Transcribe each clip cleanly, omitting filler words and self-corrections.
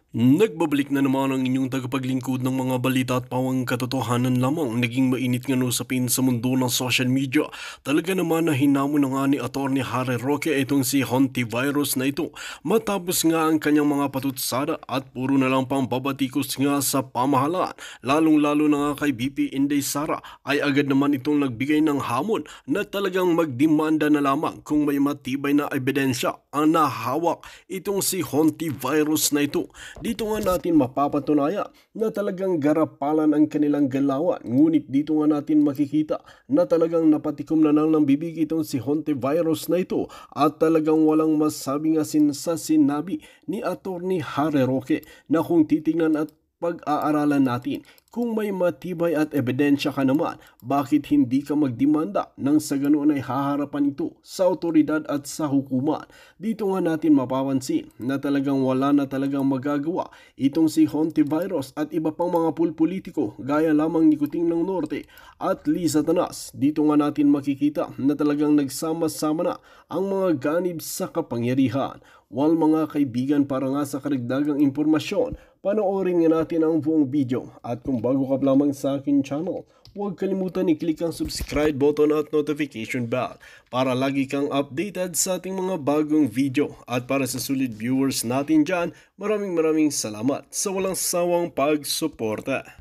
Nagbabalik na naman ang inyong tagapaglingkod ng mga balita at pawang katotohanan lamang. Naging mainit nga usapin sa mundo ng social media. Talaga naman na hinamon na nga ni Atty. Harry Roque itong si hantavirus na ito. Matapos nga ang kanyang mga patutsada at puro na lang pang babatikos nga sa pamahalaan. Lalong-lalo na nga kay BP Inday Sara ay agad naman itong nagbigay ng hamon na talagang magdemanda na lamang kung may matibay na ebidensya ang nahawak itong si hantavirus na ito. Dito nga natin mapapatunaya na talagang garapalan ang kanilang galawan. Ngunit dito nga natin makikita na talagang napatikom na lang ng bibig itong si hantavirus na ito at talagang walang masabing asin sa sinabi ni Atty. Harry Roque na kung titingnan at pag-aaralan natin kung may matibay at ebidensya ka naman, bakit hindi ka magdemanda nang sa ganoon ay haharapan ito sa otoridad at sa hukuman? Dito nga natin mapapansin na talagang wala na talagang magagawa itong si hantavirus at iba pang mga pulpolitiko gaya lamang ni Kuting ng Norte at Liza Tanas. Dito nga natin makikita na talagang nagsama-sama na ang mga ganib sa kapangyarihan. While mga kaibigan, para nga sa karagdagang impormasyon, panoorin nga natin ang buong video. At kung bago ka lamang sa akin channel, huwag kalimutan i-click ang subscribe button at notification bell para lagi kang updated sa ating mga bagong video. At para sa sulit viewers natin dyan, maraming salamat sa walang sawang pagsuporta.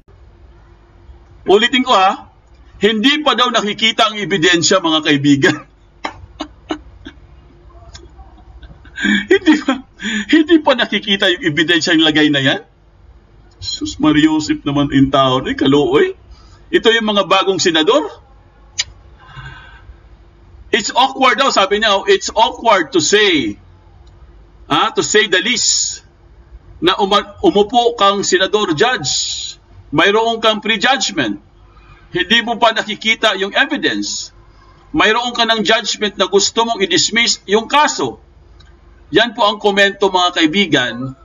Ulitin ko hindi pa daw nakikita ang ebidensya, mga kaibigan. Hindi pa nakikita yung ebidensya yung lagay na yan? Sus Mariosip naman in town. Kaluoy. Ito yung mga bagong senador. It's awkward daw, sabi niya. It's awkward to say the least, na umupo kang senador judge. Mayroon kang prejudgment. Hindi mo pa nakikita yung evidence. Mayroon ka ng judgment na gusto mong i-dismiss yung kaso. Yan po ang komento, mga kaibigan,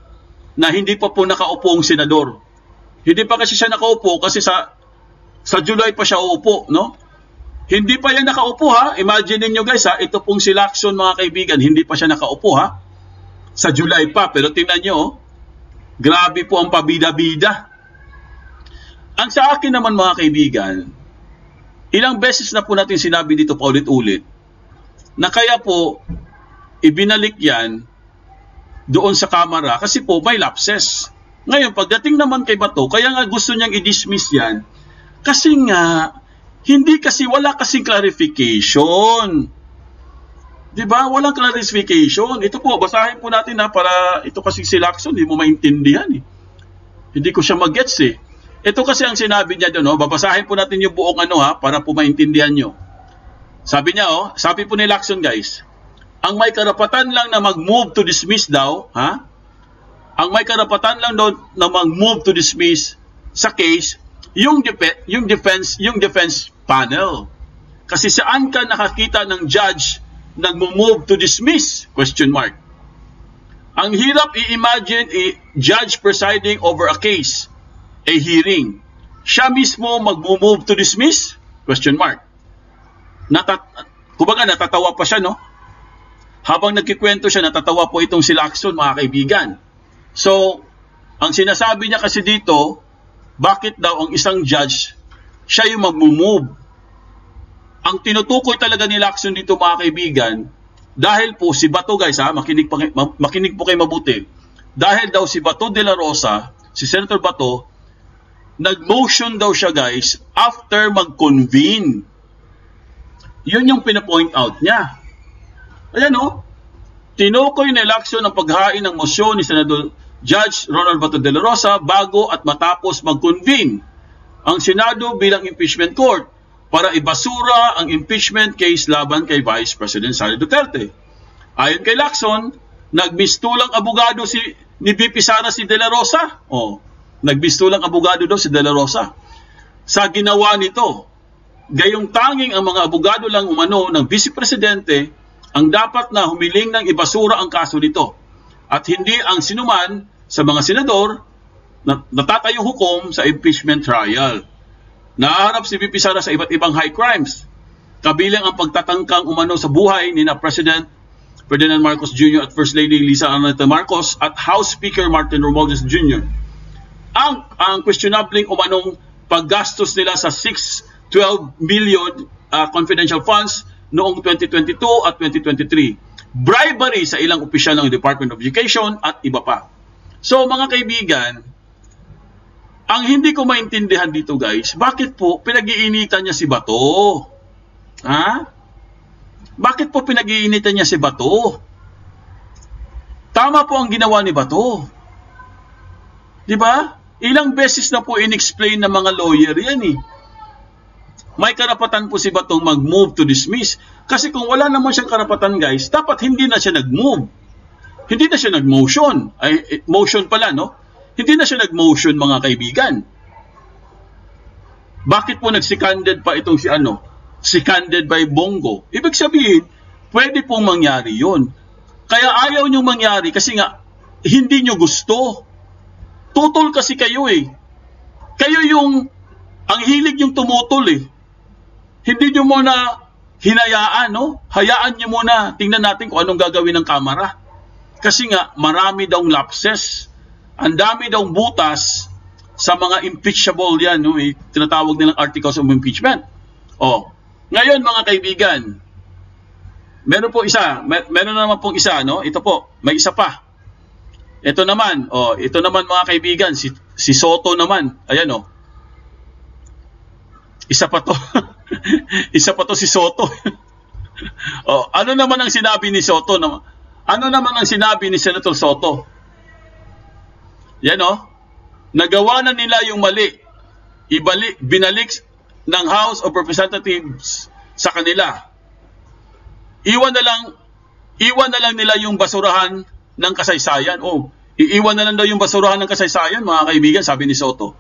na hindi pa po nakaupo ang senador. Hindi pa kasi siya nakaupo kasi sa July pa siya uupo, no? Hindi pa yan nakaupo, Imagine niyo guys, ito pong si Lacson, mga kaibigan, hindi pa siya nakaupo, Sa July pa, pero tingnan niyo, grabe po ang pabida-bida. Ang sa akin naman, mga kaibigan, ilang beses na po natin sinabi dito paulit-ulit, na kaya po ibinalik yan doon sa Kamara kasi po may lapses. Ngayon, pagdating naman kay Bato, kaya nga gusto niyang i-dismiss yan kasi nga, wala kasing clarification. Diba? Walang clarification. Ito po, basahin po natin para ito kasi si Lacson, hindi mo maintindihan Hindi ko siya mag-gets Ito kasi ang sinabi niya doon, babasahin po natin yung buong para po maintindihan nyo. Sabi niya, sabi po ni Lacson, guys, ang may karapatan lang na mag-move to dismiss daw, ang may karapatan lang daw na mag-move to dismiss sa case, yung defense panel. Kasi saan ka nakakita ng judge nag-move to dismiss? Question mark. Ang hirap i-imagine judge presiding over a case, a hearing. Siya mismo mag-move to dismiss? Question mark. Kumbaga natatawa pa siya, no? Habang nagkikwento siya, natatawa po itong si Lacson, mga kaibigan. So, ang sinasabi niya kasi dito, bakit daw ang isang judge, siya yung mag-move? Ang tinutukoy talaga ni Lacson dito, mga kaibigan, dahil po si Bato, guys, makinig po kayo mabuti. Dahil daw si Bato de la Rosa, si Senator Bato, nag-motion daw siya, guys, after mag-convene. Yun yung pinapoint out niya. Ayan tinukoy ni Lacson ang paghain ng mosyon ni Senador Judge Ronald Bato de la Rosa bago at matapos mag-convene ang Senado bilang impeachment court para ibasura ang impeachment case laban kay Vice President Sara Duterte. Ayon kay Lacson, nagmistulang abogado ni VP Sara si de la Rosa. Nagmistulang abogado daw si de la Rosa. Sa ginawa nito, gayong tanging ang mga abogado lang umano ng Vice Presidente ang dapat na humiling ng ibasura ang kaso nito at hindi ang sinuman sa mga senador na natatayong hukom sa impeachment trial. Naharap si VP Sara sa iba't ibang high crimes, kabilang ang pagtatangkang umano sa buhay ni President Ferdinand Marcos Jr. at First Lady Lisa Anita Marcos at House Speaker Martin Romualdez Jr. Ang questionabling umanong paggastos nila sa 612 million confidential funds noong 2022 at 2023. Bribery sa ilang opisyal ng Department of Education at iba pa. So mga kaibigan, ang hindi ko maintindihan dito guys, bakit po pinag-iinitan niya si Bato? Ha? Bakit po pinag-iinitan niya si Bato? Tama po ang ginawa ni Bato. Di ba? Ilang beses na po in-explain ng mga lawyer yan eh. May karapatan po si Batong mag-move to dismiss. Kasi kung wala naman siyang karapatan guys, dapat hindi na siya nag-move. Hindi na siya nag-motion. Ay, motion pala, no? Hindi na siya nag-motion mga kaibigan. Bakit po nag-seconded pa itong si ano? Seconded by Bongo. Ibig sabihin, pwede pong mangyari yun. Kaya ayaw nyo mangyari kasi nga, hindi nyo gusto. Tutol kasi kayo eh. Kayo yung, ang hilig yung tumutol eh. Hindi nyo muna hinayaan, no? Hayaan nyo muna. Tingnan natin kung anong gagawin ng Kamara. Kasi nga, marami daw lapses. Ang dami daw butas sa mga impeachable yan, no? Tinatawag nilang articles of impeachment. Oh. Ngayon, mga kaibigan, meron po isa. Meron naman pong isa, no? Ito po, may isa pa. Ito naman, ito naman mga kaibigan, si Soto naman. Ayan Isa pa to. Isa pa to si Soto. Ano naman ang sinabi ni Soto? Ano naman ang sinabi ni Senator Soto? Yan nagawa na nila yung mali. Binalik ng House of Representatives sa kanila. Iwan na lang nila yung basurahan ng kasaysayan. Iiwan na lang daw yung basurahan ng kasaysayan, mga kaibigan, sabi ni Soto.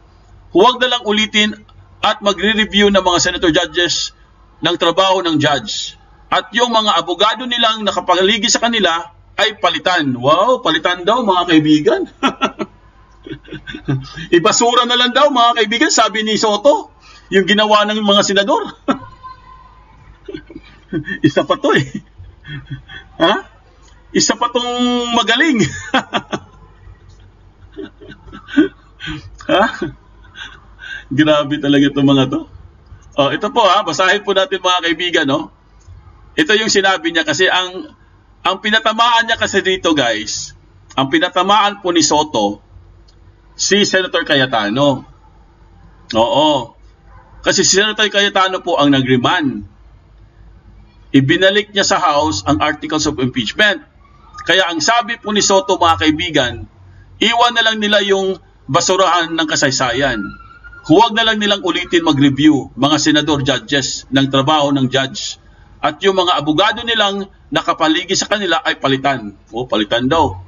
Huwag na lang ulitin at magre-review ng mga senator judges ng trabaho ng judge. At yung mga abogado nilang nakapaligid sa kanila ay palitan. Wow, palitan daw mga kaibigan. Ibasura na lang daw mga kaibigan, sabi ni Soto, yung ginawa ng mga senador. Isa pa to eh. Ha? Isa pa tong magaling. Ha? Grabe talaga itong mga to. Ito po basahin po natin mga kaibigan, no? Ito yung sinabi niya kasi ang pinatamaan niya kasi dito, guys. Ang pinatamaan po ni Soto si Senator Cayetano. Oo. Kasi si Senator Cayetano po ang nag-remand. Ibinalik niya sa House ang articles of impeachment. Kaya ang sabi po ni Soto, mga kaibigan, iwan na lang nila yung basurahan ng kasaysayan. Huwag na lang nilang ulitin mag-review, mga senador judges, ng trabaho ng judge. At yung mga abogado nilang nakapaligid sa kanila ay palitan. Palitan daw.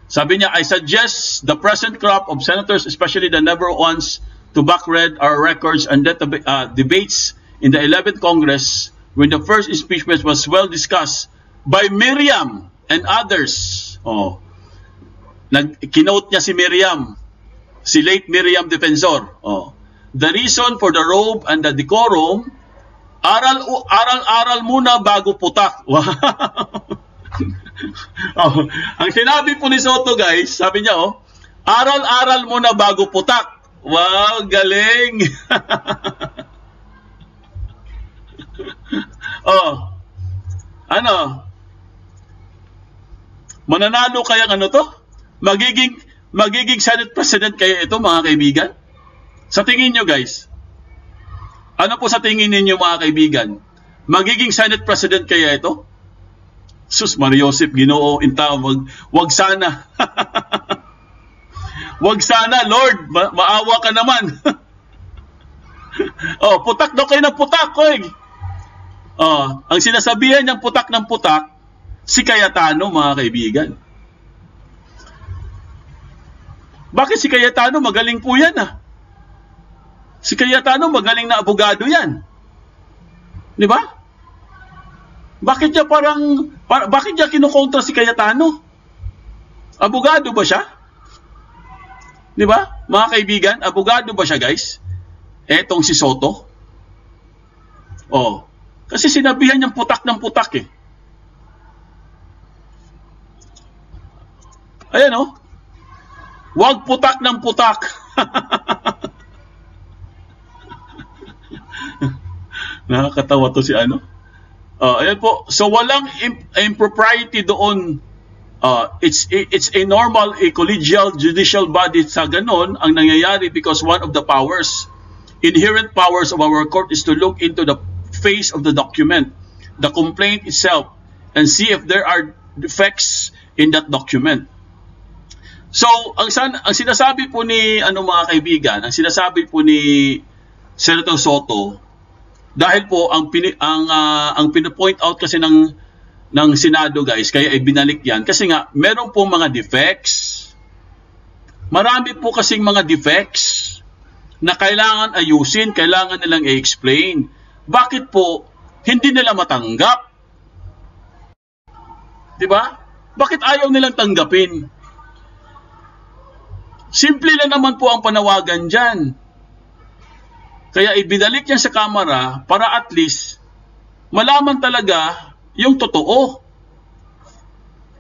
Sabi niya, I suggest the present crop of senators, especially the never ones, to backread our records and debates in the 11th Congress when the first impeachment was well discussed by Miriam and others. Kinote niya si Miriam, si late Miriam Defensor. The reason for the robe and the decorum, aral muna bago putak. Ang sinabi po ni Soto, guys, sabi niya, aral muna bago putak. Wow, galing. Mananalo kayang to? Magiging Senate President kaya ito, mga kaibigan? Sa tingin nyo, guys, ano po sa tingin ninyo, mga kaibigan? Magiging Senate President kaya ito? Sus, Mariosep, Ginoo, inta, wag sana. Wag sana, Lord, maawa ka naman. Putak daw kayo ng putak, ang sinasabihan niyang putak ng putak, si Cayetano, mga kaibigan. Bakit si Cayetano? Magaling po yan, Si Cayetano, magaling na abogado yan. Di ba? Bakit niya kinukontra si Cayetano? Abogado ba siya? Di ba? Mga kaibigan, abogado ba siya, guys? Etong si Soto. Kasi sinabihan niyang putak ng putak eh. Ayan oh. Huwag putak ng putak. Nakakatawa to si ano. Ayan po. So walang impropriety doon. It's a normal, a collegial judicial body sa ganon ang nangyayari because one of the powers, inherent powers of our court is to look into the face of the document, the complaint itself, and see if there are defects in that document. So, ang sinasabi po ni mga kaibigan, ang sinasabi po ni Senator Soto, dahil po ang pino-point out kasi ng Senado guys, kaya ibinalik yan kasi nga meron po mga defects. Marami po kasing mga defects na kailangan ayusin, kailangan nilang i-explain. Bakit po hindi nila matanggap? 'Di ba? Bakit ayaw nilang tanggapin? Simple lang naman po ang panawagan dyan. Kaya ibinalik niya sa Kamara para at least malaman talaga yung totoo.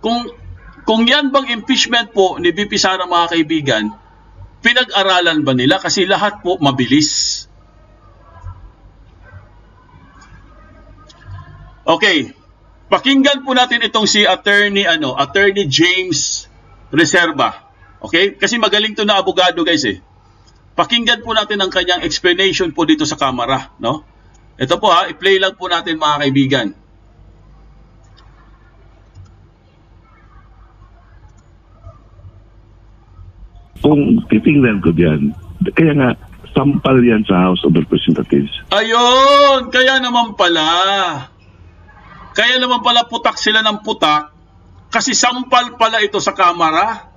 Kung yan bang impeachment po ni VP Sara mga kaibigan, pinag-aralan ba nila? Kasi lahat po mabilis. Okay. Pakinggan po natin itong si Attorney James Reserva. Okay? Kasi magaling to na abogado guys eh. Pakinggan po natin ang kanyang explanation po dito sa Kamara, no? Ito po i-play lang po natin mga kaibigan. Kung titingnan ko diyan, kaya nga sampal yan sa House of Representatives. Ayun, kaya naman pala putak sila ng putak kasi sampal pala ito sa Kamara.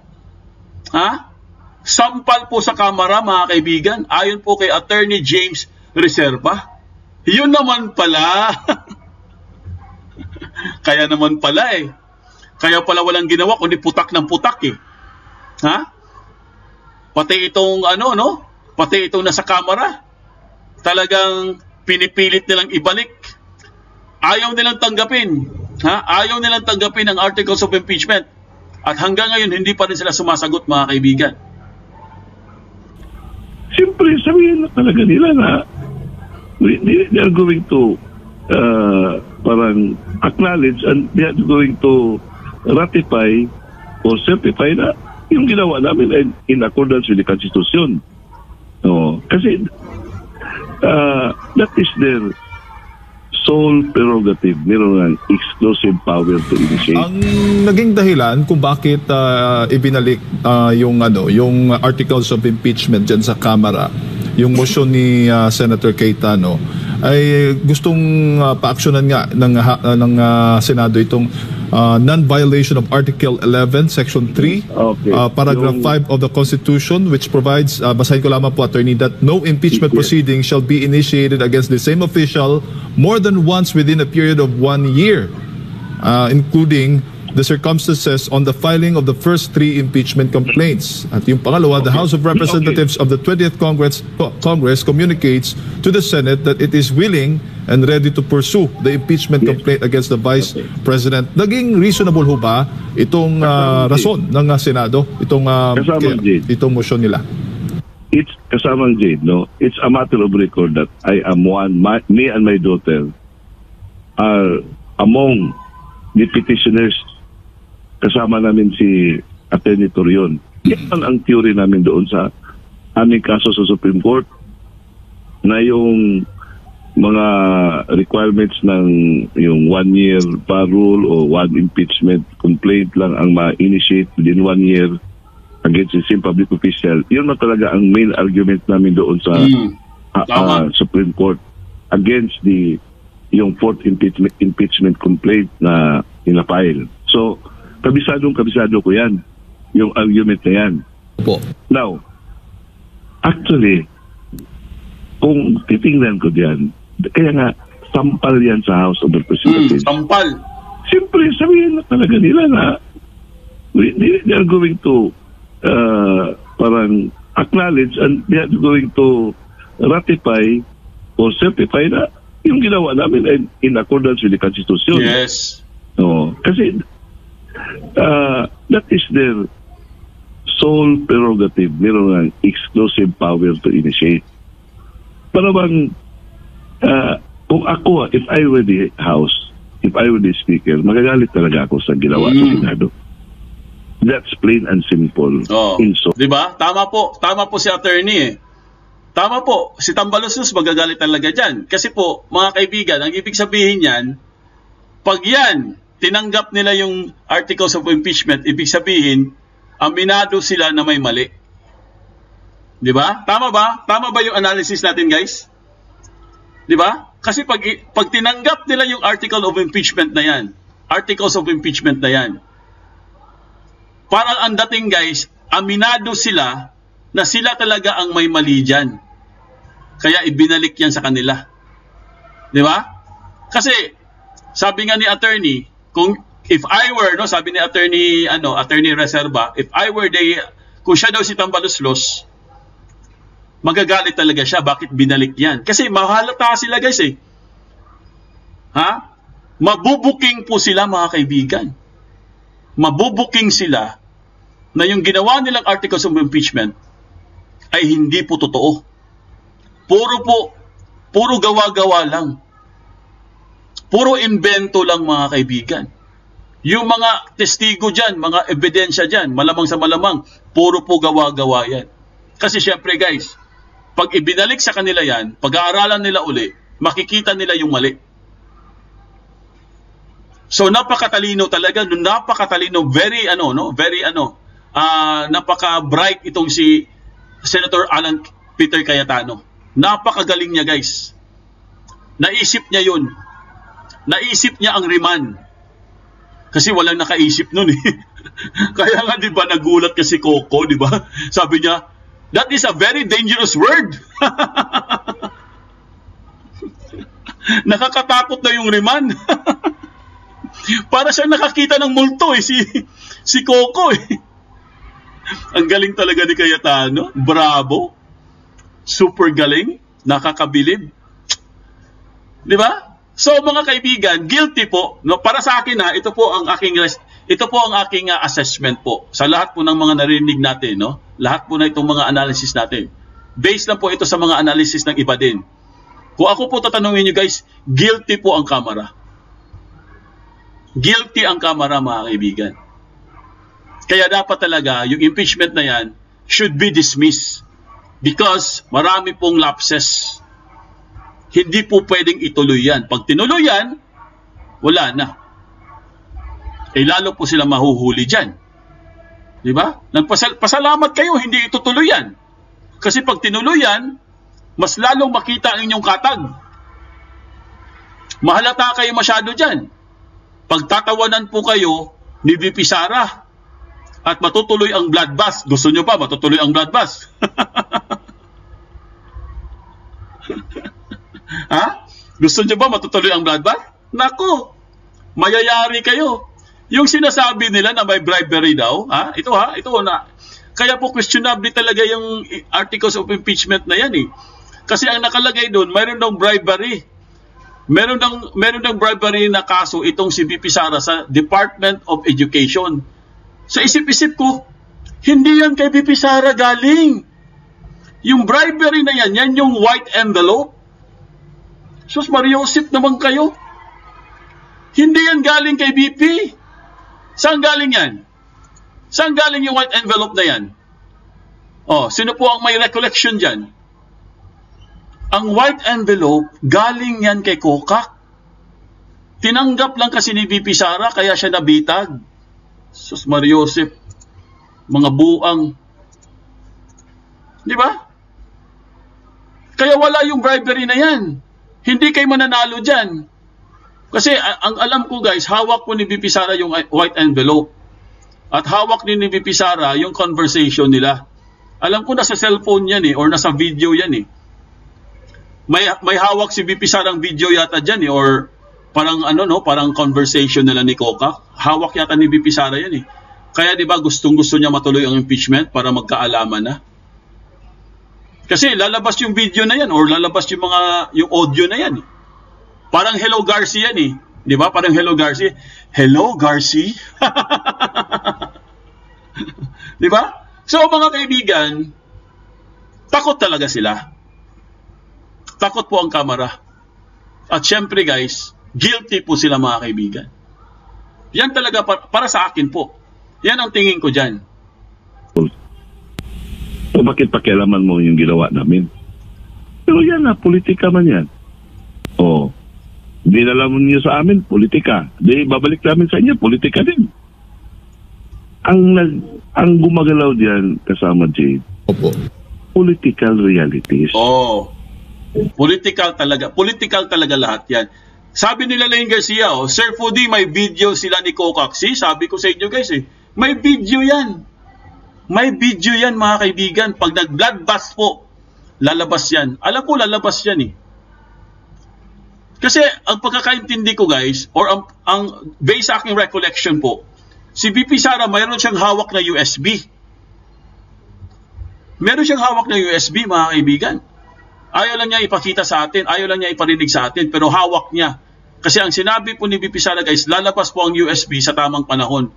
Ha? Sampal po sa Kamara mga kaibigan, ayon po kay Attorney James Reserva. Yun naman pala. Kaya naman pala eh. Kaya pala walang ginawa kundi putak ng putak eh. Ha? Pati itong pati itong nasa Kamara, talagang pinipilit nilang ibalik. Ayaw nilang tanggapin. Ha? Ayaw nilang tanggapin ang articles of impeachment. At hanggang ngayon, hindi pa rin sila sumasagot, mga kaibigan. Siyempre, sabihin na talaga nila na they are going to parang acknowledge and they are going to ratify or certify na yung ginawa namin ay in accordance with the Constitution. No, kasi that is their sole prerogative, meron ng exclusive power to initiate. Ang naging dahilan kung bakit ibinalik yung articles of impeachment dyan sa Kamara, yung motion ni Senator Cayetano, ay gustong paaksyonan nga ng Senado itong non-violation of Article 11, Section 3, Paragraph 5 of the Constitution, which provides, basahin ko lamang po, Attorney, that no impeachment proceeding shall be initiated against the same official more than once within a period of 1 year, including the circumstances on the filing of the first 3 impeachment complaints. At yung pangalawa, the House of Representatives of the 20th Congress communicates to the Senate that it is willing and ready to pursue the impeachment complaint against the Vice President. Naging reasonable ho ba itong rason ng Senado, itong motion nila? It's kasamang Jade, no? It's a matter of record that I am me and my daughter are among the petitioners. Kasama namin si Atty. Torion. Yan ang theory namin doon sa aming kaso sa Supreme Court na yung mga requirements ng yung 1 year bar rule o 1 impeachment complaint lang ang ma-initiate within 1 year against the same public official. Yun na talaga ang main argument namin doon sa Supreme Court against yung 4th impeachment complaint na inapile. So, kabisado ko yan, yung argument na yan. Po. Now, actually, kung titingnan ko diyan, kaya nga, sampal yan sa House of Representatives. Sampal. Siyempre, sabihin na talaga nila na they are going to parang acknowledge and they are going to ratify or certify na yung ginawa namin ay in accordance with the Constitution. Yes. No, kasi that is their sole prerogative. Meron ng exclusive power to initiate. Para bang, kung ako, if I were the House, if I were the Speaker, magagalit talaga ako sa ginawa ng Senado. That's plain and simple. Oh. Diba? Tama po si attorney eh. Tama po, si Tambaluslos magagalit talaga dyan. Kasi po, mga kaibigan, ang ibig sabihin yan, pag yan, tinanggap nila yung articles of impeachment, ibig sabihin, aminado sila na may mali. Di ba? Tama ba? Tama ba yung analysis natin, guys? Di ba? Kasi pag tinanggap nila yung article of impeachment na yan, articles of impeachment na yan, parang ang dating, guys, aminado sila na sila talaga ang may mali dyan. Kaya ibinalik yan sa kanila. Di ba? Kasi, sabi nga ni attorney, if I were, no, sabi ni attorney Reserva, if I were kung siya daw si Tambaluslos, magagalit talaga siya. Bakit binalik yan? Kasi mahalata sila, guys eh. Ha? Mabubuking po sila, mga kaibigan. Mabubuking sila na yung ginawa nilang articles of impeachment ay hindi po totoo. Puro gawa-gawa lang. Puro invento lang, mga kaibigan. Yung mga testigo dyan, mga ebidensya dyan, malamang sa malamang, puro po gawa-gawa yan. Kasi syempre, guys, pag ibinalik sa kanila yan, pag-aaralan nila uli, makikita nila yung mali. So napakatalino talaga, napakatalino, napaka-bright itong si Senator Alan Peter Cayetano. Napakagaling niya, guys. Naisip niya yun. Naisip niya ang remand. Kasi walang nakaisip nun eh. Kaya nga, di ba, nagulat kasi Coco, di ba? Sabi niya, that is a very dangerous word. Nakakatakot na yung remand. Para siya nakakita ng multo eh, si Coco eh. Ang galing talaga ni Cayetano. Bravo. Super galing. Nakakabilib. Di ba? So mga kaibigan, guilty po. No, para sa akin ito po ang aking assessment po sa lahat po ng mga narinig natin, no? Lahat po na itong mga analysis natin. Based lang po ito sa mga analysis ng iba din. Kung ako po tatanungin niyo, guys, guilty po ang Kamara. Guilty ang Kamara, mga kaibigan. Kaya dapat talaga yung impeachment na yan should be dismissed because marami pong lapses. Hindi po pwedeng ituloy yan. Pag tinuloy yan, wala na. Lalo po sila mahuhuli dyan. Di ba? Pasalamat kayo, hindi itutuloy yan. Kasi pag tinuloy yan, mas lalong makita ang inyong katag. Mahalata kayo masyado dyan. Pagtatawanan po kayo ni VP Sara at matutuloy ang bloodbath. Gusto nyo ba matutuloy ang bloodbath? Ha? Gusto nyo ba matutuloy ang bloodbath? Naku, mayayari kayo. Yung sinasabi nila na may bribery daw, ito na. Kaya po questionable talaga yung articles of impeachment na yan eh. Kasi ang nakalagay doon, mayroon daw bribery. Meron ng bribery na kaso itong si VP Sara sa Department of Education. Sa isip-isip ko, hindi yan kay VP Sara galing. Yung bribery na yan yung white envelope. Sus Mariosip naman kayo. Hindi yan galing kay VP. Saan galing yan? Saan galing yung white envelope na yan? Sino po ang may recollection dyan? Ang white envelope, galing yan kay Kokak. Tinanggap lang kasi ni VP Sara, kaya siya nabitag. Sus Mariosip, mga buang. Di ba? Kaya wala yung bribery na yan. Hindi kayo mananalo dyan. Kasi ang alam ko, guys, hawak po ni VP Sara yung white envelope. At hawak din ni VP Sara yung conversation nila. Alam ko nasa cellphone yan or nasa video yan eh. May hawak si VP Sarang video yata dyan or parang parang conversation nila ni Coca. Hawak yata ni VP Sara yan eh. Kaya di ba gustong-gusto niya matuloy ang impeachment para magkaalaman na. Kasi lalabas yung video na yan or lalabas yung audio na yan eh. Parang Hello Garci yan eh. Di ba? Parang Hello Garci. Hello Garci? Di ba? So mga kaibigan, takot talaga sila. Takot po ang Kamara. At syempre guys, guilty po sila mga kaibigan. Yan talaga para sa akin po. Yan ang tingin ko dyan. So bakit pakialaman mo yung ginawa namin? Pero yan na, politika man yan. O, dinalaman niyo sa amin, politika. Di, babalik namin sa inyo, politika din. Ang gumagalaw diyan kasama Jade, Opo. political realities. Oh. Political talaga lahat yan. Sabi nila Lane Garcia, Sir Foodie, may video sila ni Kokaksi. Sabi ko sa inyo guys may video yan. May video yan mga kaibigan. Pag nag-bloodbath po, lalabas yan. Alam ko lalabas yan Kasi ang pagkakaintindi ko guys, or ang based sa aking recollection po, si VP Sara mayroon siyang hawak na USB. Meron siyang hawak na USB mga kaibigan. Ayaw lang niya ipakita sa atin, ayaw lang niya iparinig sa atin, pero hawak niya. Kasi ang sinabi po ni VP Sara guys, lalabas po ang USB sa tamang panahon.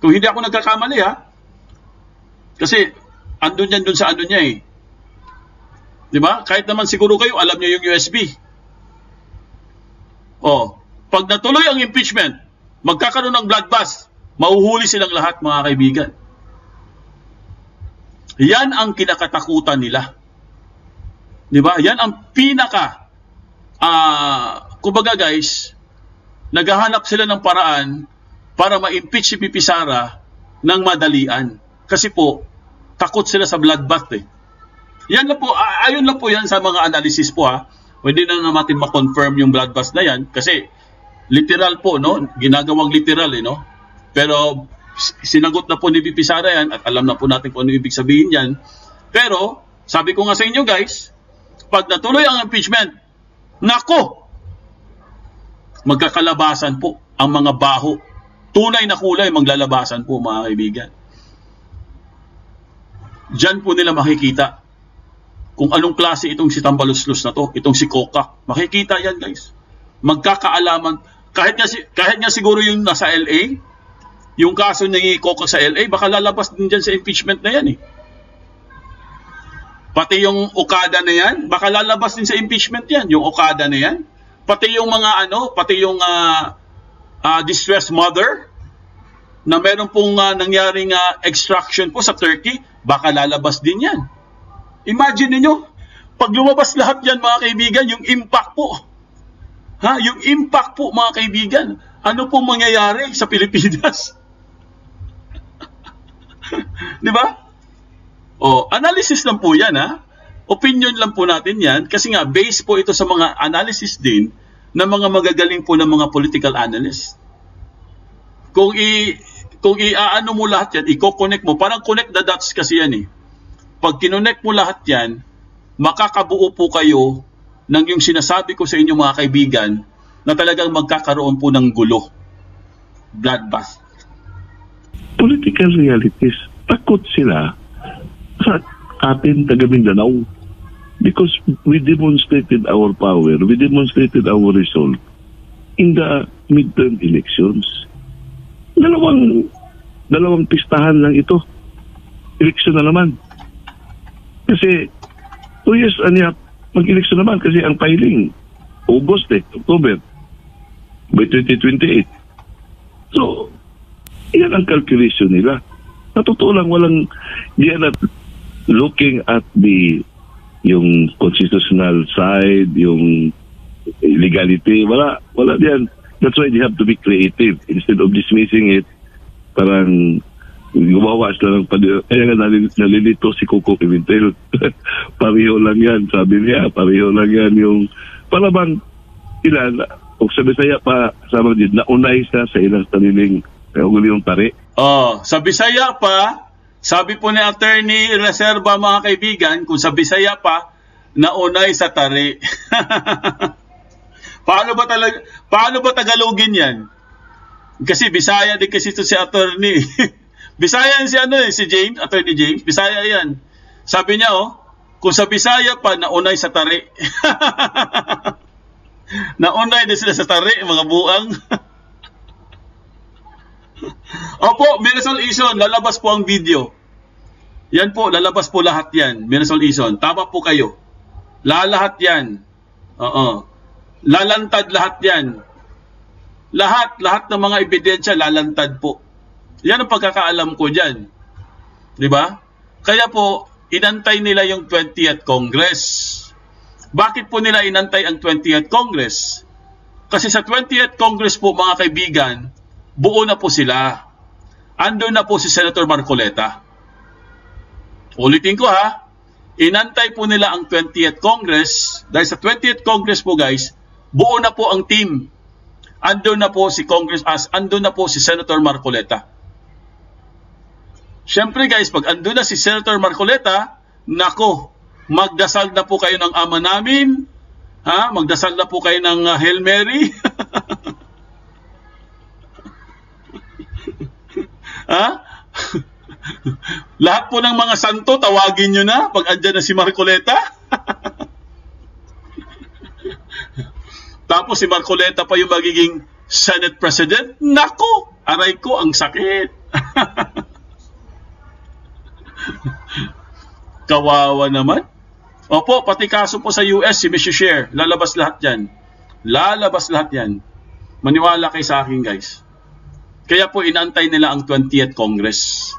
Kung hindi ako nagkakamali kasi andun yan dun sa ano niya Di ba? Kahit naman siguro kayo, alam niyo yung USB. Pag natuloy ang impeachment, magkakaroon ng bloodbath, mahuhuli silang lahat mga kaibigan. Yan ang kinakatakutan nila. Di ba? Yan ang pinaka, kumbaga guys, naghahanap sila ng paraan para ma-impeach si VP Sara ng madalian. Kasi po, takot sila sa bloodbath Yan lang po, ayon lang po yan sa mga analysis po Pwede na natin ma-confirm yung bloodbath na yan kasi literal po, ginagawang literal Pero sinagot na po ni VP Sara yan at alam na po natin kung ano ibig sabihin yan. Pero, sabi ko nga sa inyo guys, pag natuloy ang impeachment, nako, magkakalabasan po ang mga baho. Tunay na kulay maglalabasan po mga kaibigan. Diyan po nila makikita kung anong klase itong si Tambaluslos na to, itong si Kokak. Makikita yan guys. Magkakaalaman. Kahit nga siguro yung nasa LA, yung kaso ni Kokak sa LA, baka lalabas din dyan sa impeachment na yan Pati yung Okada na yan, baka lalabas din sa impeachment yan, yung Okada na yan. Pati yung mga pati yung distressed mother na meron pong nangyaring extraction po sa Turkey, baka lalabas din yan. Imagine niyo, pag lumabas lahat yan mga kaibigan, yung impact po. Yung impact po mga kaibigan, ano pong mangyayari sa Pilipinas? Di ba? Analysis lang po yan Opinion lang po natin yan kasi nga based po ito sa mga analysis din ng mga magagaling po ng mga political analysts. Kung iaano mo lahat yan, i-connect mo, parang connect the dots kasi yan Pag kinonnect mo lahat yan, makakabuo po kayo ng yung sinasabi ko sa inyo mga kaibigan na talagang magkakaroon po ng gulo. Bloodbath. Political realities. Takot sila sa atin taga Mindanao because we demonstrated our power, we demonstrated our resolve in the midterm elections. Dalawang pistahan lang ito. Eleksyon na naman. Kasi 2 years mag-eleksyon naman kasi ang filing August October by 2028. So, yan ang calculation nila. Sa totoo lang, di na looking at yung constitutional side, yung legality, wala diyan. That's why they have to be creative. Instead of dismissing it, parang gumawa sila ng kaya nga nalilito si Coco Pimentel. Pareho lang yan, sabi niya. Pareho lang yan yung parang ilan, kung sa Bisaya pa, sabi niya, naunay siya sa ilang sariling yung tari. Sa Bisaya pa, sabi po ni Attorney Reserva mga kaibigan, kung sa Bisaya pa, naunay sa tari. Paano ba Tagalogin yan? Kasi Bisaya din kasi ito si Attorney. Bisaya yan si James, Attorney James. Bisaya yan. Sabi niya kung sa Bisaya pa, naunay sa tari. Na-online din sila sa tari, mga buang. Opo, Mirasol Ison, lalabas po ang video. Yan po, lalabas po lahat yan. Mirasol Ison, tama po kayo. Lahat yan. Oo. Lalantad lahat yan. Lahat ng mga ebidensya lalantad po. Yan ang pagkakaalam ko dyan. Di ba? Kaya po, inantay nila yung 20th Congress. Bakit po nila inantay ang 20th Congress? Kasi sa 20th Congress po, mga kaibigan, buo na po sila. Andun na po si Senator Marcoleta. Ulitin ko ha, inantay po nila ang 20th Congress. Dahil sa 20th Congress po guys, buo na po ang team. Andun na po si andun na po si Senator Marcoleta. Siyempre guys, pag andun na si Senator Marcoleta, nako, magdasal na po kayo ng Ama namin. Ha? Magdasal na po kayo ng Hail Mary. Ha? Lahat po ng mga santo, tawagin nyo na pag andyan na si Marcoleta. Tapos si Marcoleta pa yung magiging Senate President. Nako, aray ko, ang sakit. Kawawa naman. Opo, pati kaso po sa US, si Mr. Cher, lalabas lahat yan. Lalabas lahat yan. Maniwala kayo sa akin, guys. Kaya po inantay nila ang 20th Congress.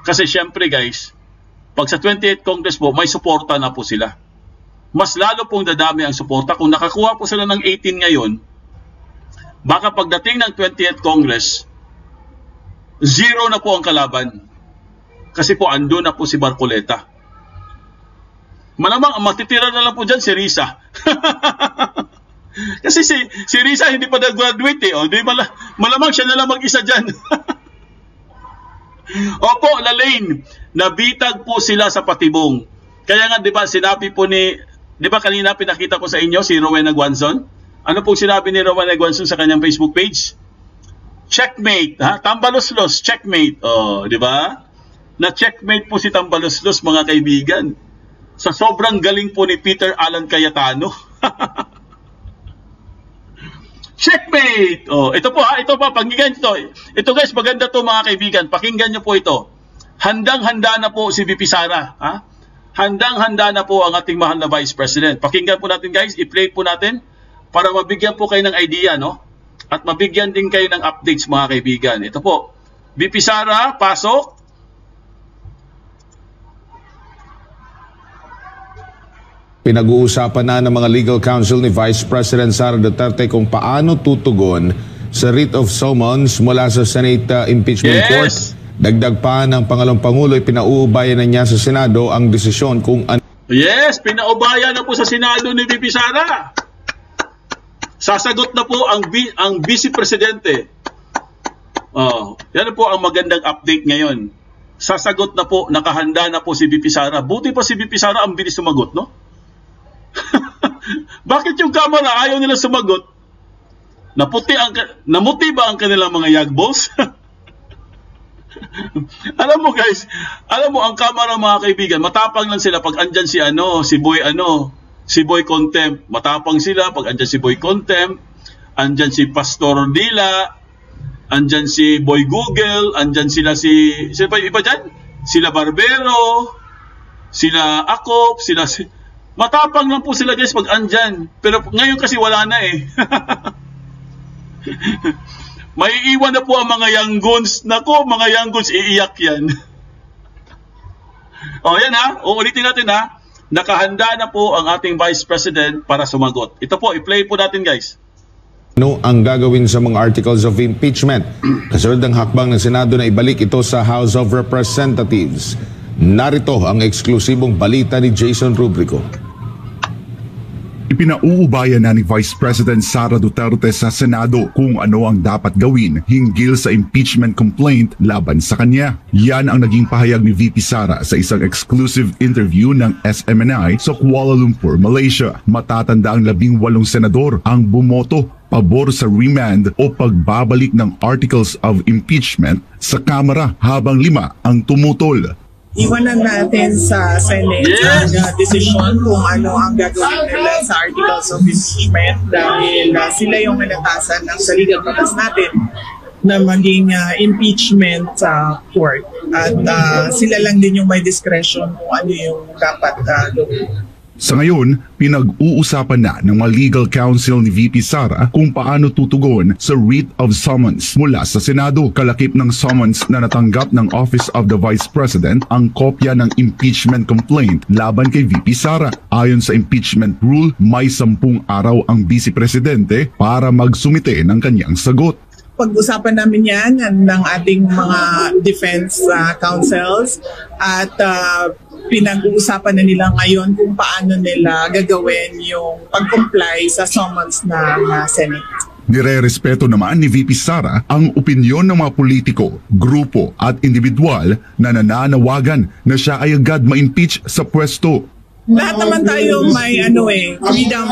Kasi syempre, guys, pag sa 20th Congress po, may suporta na po sila. Mas lalo pong dadami ang suporta. Kung nakakuha po sila ng 18 ngayon, baka pagdating ng 20th Congress, 0 na po ang kalaban. Kasi po ando na po si Marcoleta. Malamang ang matitira na lang po dyan si Risa. Kasi si Risa hindi pa nag-graduate eh. O, di malamang siya na lang mag-isa dyan. Opo, Lalaine, nabitag po sila sa patibong. Kaya nga, di ba, sinabi po di ba kanina pinakita ko sa inyo si Rowena Guanzon? Ano po sinabi ni Rowena Guanzon sa kanyang Facebook page? Checkmate, ha? Tambaloslos, checkmate. Oh, di ba? Na-checkmate po si Tambaloslos, mga kaibigan. Sa sobrang galing po ni Peter Alan Cayetano. Checkmate! Oh, ito po pakinggan ito. Ito guys, maganda to mga kaibigan. Pakinggan nyo po ito. Handang-handa na po si VP Sara. Ha? Handang-handa na po ang ating mahal na Vice President. Pakinggan po natin guys, i-play po natin para mabigyan po kayo ng idea, no? At mabigyan din kayo ng updates mga kaibigan. Ito po. VP Sara, pasok. Pinag-uusapan na ng mga legal counsel ni Vice President Sara Duterte kung paano tutugon sa writ of summons mula sa Senate Impeachment Court. Dagdag pa ng Pangalawang Pangulo ay pinauubayan na niya sa Senado ang desisyon kung ano. Yes, pinaubayan na po sa Senado ni VP Sara. Sasagot na po ang Vice Presidente. Yan po ang magandang update ngayon. Sasagot na po, nakahanda na po si VP Sara. Buti pa si VP Sara ang bilis sumagot, no? Bakit yung Kamara ayaw nila sumagot? Namuti ba ang kanilang mga yagballs? Alam mo guys, ang Kamara mga kaibigan, matapang lang sila pag andyan si Boy Contempt. Matapang sila pag andyan si Boy Contempt, andyan si Pastor Dila, andyan si Boy Google, andyan sila sila pa iba dyan? Sila Barbero, sila Akop, matapang lang po sila guys pag andyan. Pero ngayon kasi wala na eh. May iwan na po ang mga young guns. Nako, mga young guns, iiyak yan. Yan ha. Uulitin natin ha. Nakahanda na po ang ating Vice President para sumagot. Ito po, i-play po natin guys. Ano ang gagawin sa mga articles of impeachment? Kasunod ng hakbang ng Senado na ibalik ito sa House of Representatives. Narito ang eksklusibong balita ni Jason Rubrico. Ipinauubayan na ni Vice President Sara Duterte sa Senado kung ano ang dapat gawin hinggil sa impeachment complaint laban sa kanya. Yan ang naging pahayag ni VP Sara sa isang exclusive interview ng SMNI sa Kuala Lumpur, Malaysia. Matatanda ang 18 senador ang bumoto pabor sa remand o pagbabalik ng articles of impeachment sa Kamara habang 5 ang tumutol. Iwanan natin sa Senate Yes. ang desisyon kung ano ang gagawin nila sa articles of impeachment dahil sila yung nalatasan ng sa legal batas natin na maging impeachment court. At sila lang din yung may discretion kung ano yung dapat gawin. Sa ngayon, pinag-uusapan na ng mga legal counsel ni VP Sara kung paano tutugon sa writ of summons mula sa Senado. Kalakip ng summons na natanggap ng Office of the Vice President ang kopya ng impeachment complaint laban kay VP Sara. Ayon sa impeachment rule, may 10 araw ang Vice Presidente para magsumite ng kanyang sagot. Pag-usapan namin yan ng ating mga defense counsels at pinag-uusapan na nila ngayon kung paano nila gagawin yung pag-comply sa summons ng Senate. Nire-respeto naman ni VP Sara ang opinyon ng mga politiko, grupo at individual na nananawagan na siya ay agad ma-impeach sa pwesto. Lahat naman tayo may freedom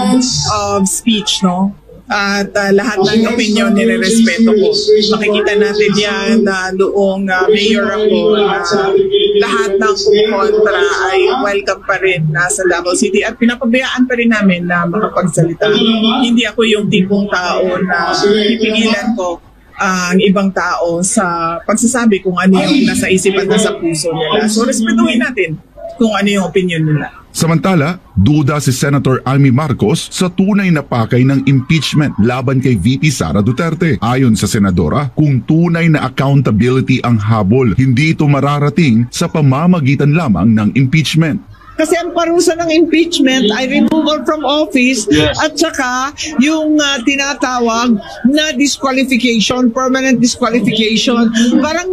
of speech, no? At lahat ng opinion nire-respeto ko. Makikita natin yan noong mayor ako na lahat ng kontra ay welcome pa rin sa Davao City at pinapabayaan pa rin namin na makapagsalita. Hindi ako yung tipong tao na pipigilan ko ang ibang tao sa pagsasabi kung ano yung nasa isipan at sa puso nila. So respetuhin natin kung ano yung opinion nila. Samantala, duda si Senator Amy Marcos sa tunay na pakay ng impeachment laban kay VP Sara Duterte. Ayon sa senadora, kung tunay na accountability ang habol, hindi ito mararating sa pamamagitan lamang ng impeachment. Kasi ang parusa ng impeachment ay removal from office at saka yung tinatawag na disqualification, permanent disqualification. Parang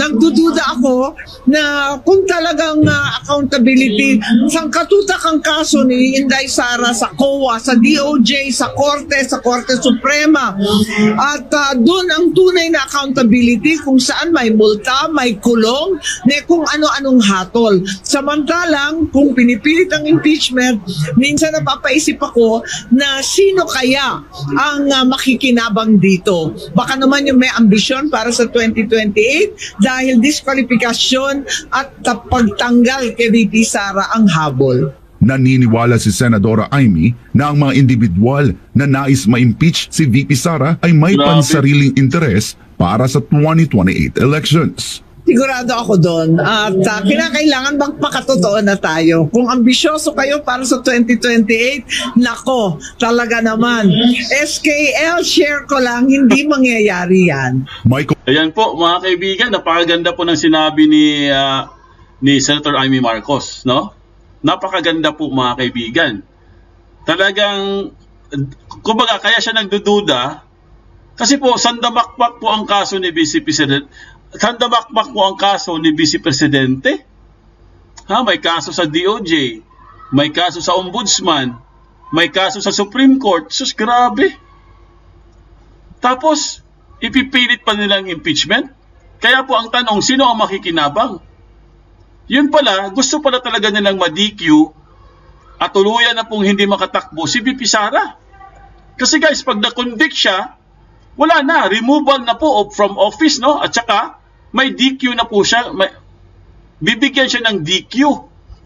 nagdududa ako na kung talagang accountability, sang katutak ang kaso ni Inday Sara sa COA, sa DOJ, sa Korte Suprema. At doon ang tunay na accountability kung saan may multa, may kulong, kung ano-anong hatol. Samantalang kung pinipilit ang impeachment, minsan napapaisip ako na sino kaya ang makikinabang dito. Baka naman yung may ambisyon para sa 2028 dahil disqualifikasyon at pagtanggal kay VP Sara ang habol. Naniniwala si Senadora Amy na ang mga individual na nais ma-impeach si VP Sara ay may pansariling interes para sa 2028 elections. Sigurado ako doon at kinakailangan magpakatotoo na tayo. Kung ambisyoso kayo para sa 2028, nako, talaga naman. SKL, share ko lang, hindi mangyayari yan. Ayan po mga kaibigan, napakaganda po ng sinabi ni Senator Amy Marcos, no? Napakaganda po mga kaibigan. Talagang, kumbaga, kaya siya nagdududa kasi po, sandamakpak po ang kaso ni Vice President. Sandamakpak po ang kaso ni Vice Presidente. May kaso sa DOJ, may kaso sa Ombudsman, may kaso sa Supreme Court. Sus, grabe. Tapos, ipipilit pa nilang impeachment. Kaya po ang tanong, sino ang makikinabang? Yun pala, gusto pala talaga nilang ma-DQ at tuluyan na pong hindi makatakbo si VP Sara. Kasi guys, pag na-convict siya, wala na, removal na po from office, no? At saka, may DQ na po siya, bibigyan siya ng DQ.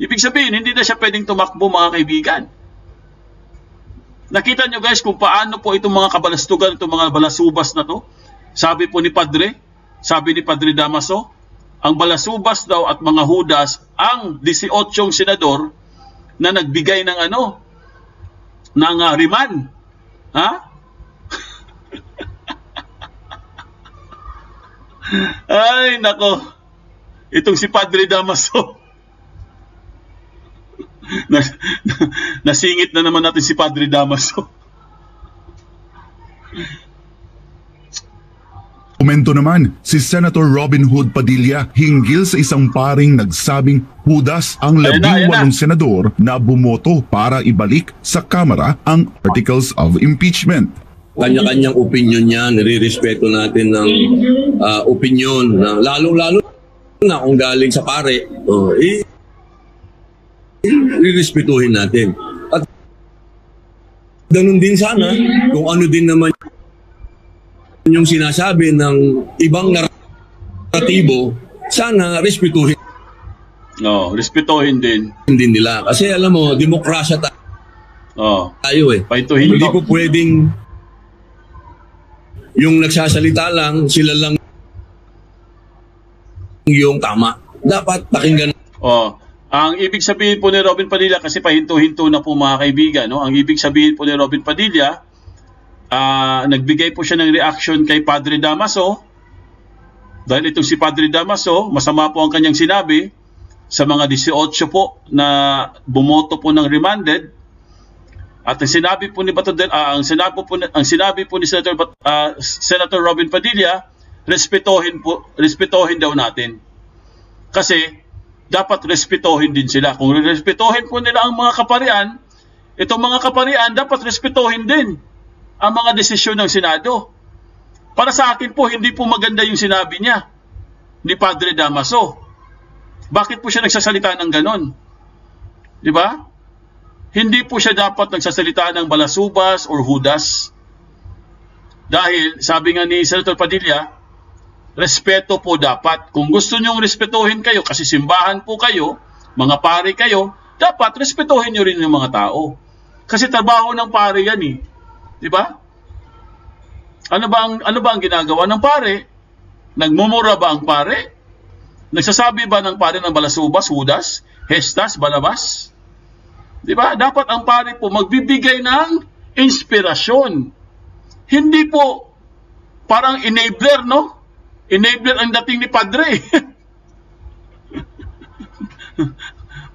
Ibig sabihin, hindi na siya pwedeng tumakbo mga kaibigan. Nakita nyo guys kung paano po itong mga kabalastugan, itong mga balasubas na to. Sabi po ni Padre Damaso, ang balasubas daw at mga hudas ang 18 senador na nagbigay ng remand. Ay, nako. Itong si Padre Damaso. Nasingit na naman natin si Padre Damaso. Komento naman si Senator Robin Hood Padilla hinggil sa isang paring nagsabing hudas ang 18 senador na bumoto para ibalik sa Kamara ang Articles of Impeachment. Kanya-kanyang opinion niya, nire-respeto natin ng opinion, lalong-lalo na kung galing sa pare, i-respetuhin natin. At ganun din sana, kung ano din naman yung sinasabi ng ibang naratibo, sana respetuhin No, respetuhin din. Hindi nila. Kasi alam mo, demokrasya tayo eh. Pahinto-hinto. Hindi po pwedeng yung nagsasalita lang, sila lang yung tama. Dapat pakinggan. Ang ibig sabihin po ni Robin Padilla, kasi pahinto-hinto na po mga kaibigan, no? Ang ibig sabihin po ni Robin Padilla, nagbigay po siya ng reaction kay Padre Damaso. Dahil itong si Padre Damaso, masama po ang kanyang sinabi sa mga 18 po na bumoto po ng remanded. At ang sinabi po ni ang sinabi po ni Senator Robin Padilla, respetuhin daw natin. Kasi dapat respetuhin din sila. Kung respetuhin po nila ang mga kaparian, itong mga kaparian dapat respetuhin din ang mga desisyon ng Senado. Para sa akin po, hindi po maganda yung sinabi niya ni Padre Damaso. Bakit po siya nagsasalita ng ganon? Di ba? Hindi po siya dapat nagsasalita ng balasubas or hudas. Dahil, sabi nga ni Senator Padilla, respeto po dapat. Kung gusto nyong respetuhin kayo, kasi simbahan po kayo, mga pare kayo, dapat respetuhin nyo rin yung mga tao. Kasi trabaho ng pare yan eh. Di ba? Ano ba ang ginagawa ng pare? Nagmumura ba ang pare? Nagsasabi ba ng pare ng balasubas, hudas, hestas, balabas? Di ba? Dapat ang pare po magbibigay ng inspirasyon. Hindi po parang enabler, no? Enabler ang dating ni Padre.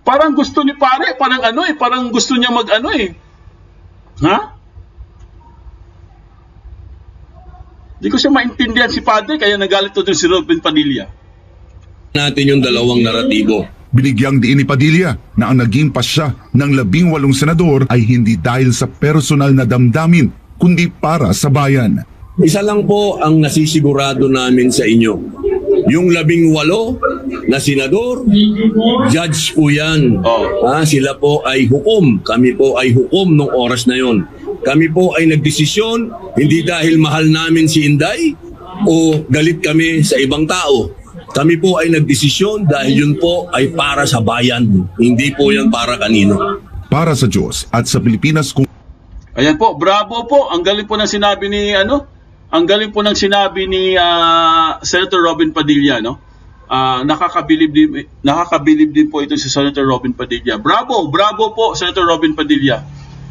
Parang gusto ni pare, parang gusto niya Ha? Di ko siya maintindihan si Padre, kaya nagalit to si Robin Padilla. Natin yung dalawang naratibo. Binigyang diin ni Padilla na ang naging pasya ng 18 senador ay hindi dahil sa personal na damdamin, kundi para sa bayan. Isa lang po ang nasisigurado namin sa inyo. Yung 18 na senador, judge po yan. Sila po ay hukom. Kami po ay hukom nung oras na yon. Kami po ay nagdesisyon, hindi dahil mahal namin si Inday o galit kami sa ibang tao. Kami po ay nagdesisyon dahil yun po ay para sa bayan. Hindi po yan para kanino. Para sa Diyos at sa Pilipinas kung... Ayan po, bravo po. Ang galing po ng sinabi ni Ang galing po ng sinabi ni Senator Robin Padilla, no? Nakakabilib din po ito si Senator Robin Padilla. Bravo po Senator Robin Padilla.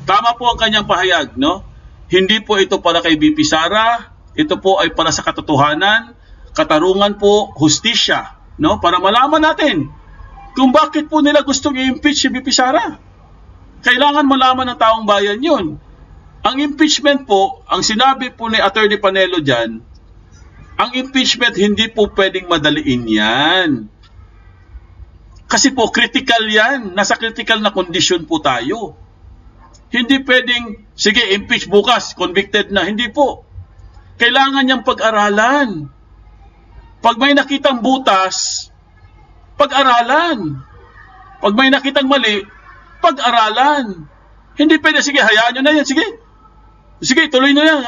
Tama po ang kanyang pahayag, no? Hindi po ito para kay BP Sara, ito po ay para sa katotohanan, katarungan po, hustisya, no? Para malaman natin kung bakit po nila gustong i-impeach si BP Sara. Kailangan malaman ng taong bayan 'yun. Ang impeachment po, ang sinabi po ni Attorney Panelo dyan, ang impeachment hindi po pwedeng madaliin yan. Kasi po, critical yan. Nasa critical na condition po tayo. Hindi pwedeng, sige, impeach bukas, convicted na. Hindi po. Kailangan niyang pag-aralan. Pag may nakitang butas, pag-aralan. Pag may nakitang mali, pag-aralan. Hindi pwede, sige, hayaan nyo na yan, sige. Sige, tuloy na yan.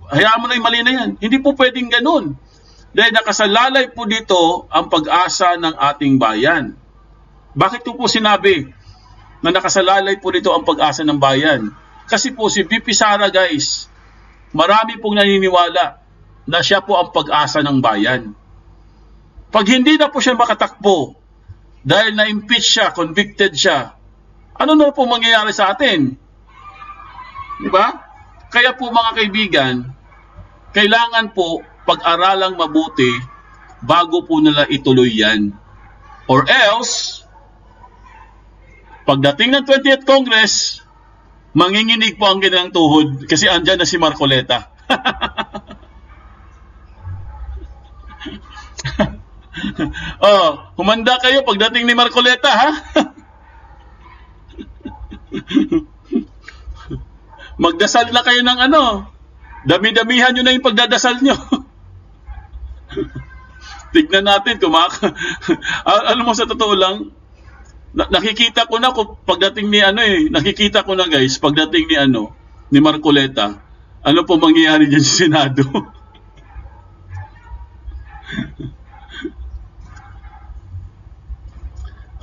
Hayaan mo na yung mali na yan. Hindi po pwedeng ganun. Dahil nakasalalay po dito ang pag-asa ng ating bayan. Bakit ko po sinabi na nakasalalay po dito ang pag-asa ng bayan? Kasi po si BP Sara, guys, marami pong naniniwala na siya po ang pag-asa ng bayan. Pag hindi na po siya makatakbo dahil na-impeach siya, convicted siya, ano na po mangyayari sa atin? Diba? Kaya po mga kaibigan, kailangan po pag-aralang mabuti bago po nila ituloy yan. Or else, pagdating ng 20th Congress, manginginig po ang kanilang tuhod kasi andyan na si Marcoleta. Humanda kayo pagdating ni Marcoleta, ha? Magdasal na kayo ng dami-damihan nyo na yung pagdadasal nyo. Tignan natin kung alam mo, sa totoo lang, nakikita ko na pagdating ni nakikita ko na, guys, pagdating ni Marcoleta, ano po mangyayari dyan sa Senado.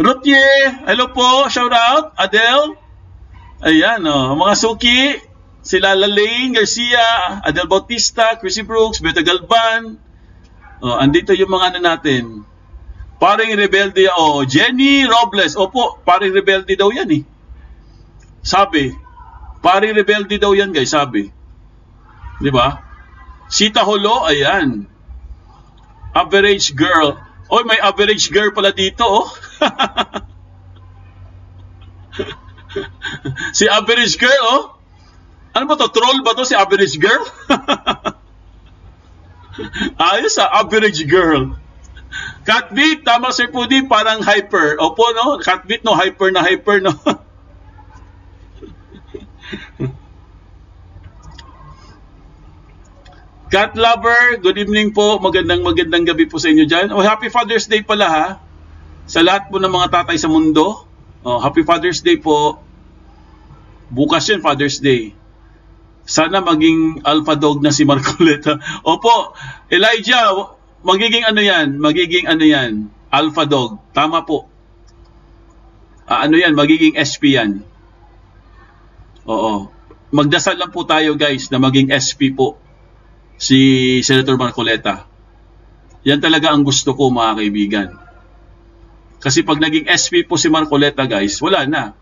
Rotier, hello po, shout out. Adele, ayan, mga suki, sila Lalaine Garcia, Adele Bautista, Chrissy Brooks, Beta Galban. Andito yung mga natin. Paring Rebelde, Jenny Robles. Opo, paring Rebelde daw yan eh. Sabi, paring Rebelde daw yan guys, sabi. Di ba? Sita Holo, ayan. Average girl. Oy, may average girl pala dito, Si average girl, Ano ba to? Troll ba to si average girl? Ayos average girl. Catbeat, tama Sir Pudi, parang hyper. Opo, no? Catbeat, no? Hyper, no? Cat lover, good evening po. Magandang gabi po sa inyo dyan. Happy Father's Day pala ha. Sa lahat po ng mga tatay sa mundo. Happy Father's Day po. Bukas yun, Father's Day. Sana maging alpha dog na si Marcoleta. Opo, Elijah, magiging ano yan? Alpha dog. Tama po. Magiging SP yan. Oo. Magdasal lang po tayo guys na maging SP po si Senator Marcoleta. Yan talaga ang gusto ko mga kaibigan. Kasi pag naging SP po si Marcoleta guys, wala na.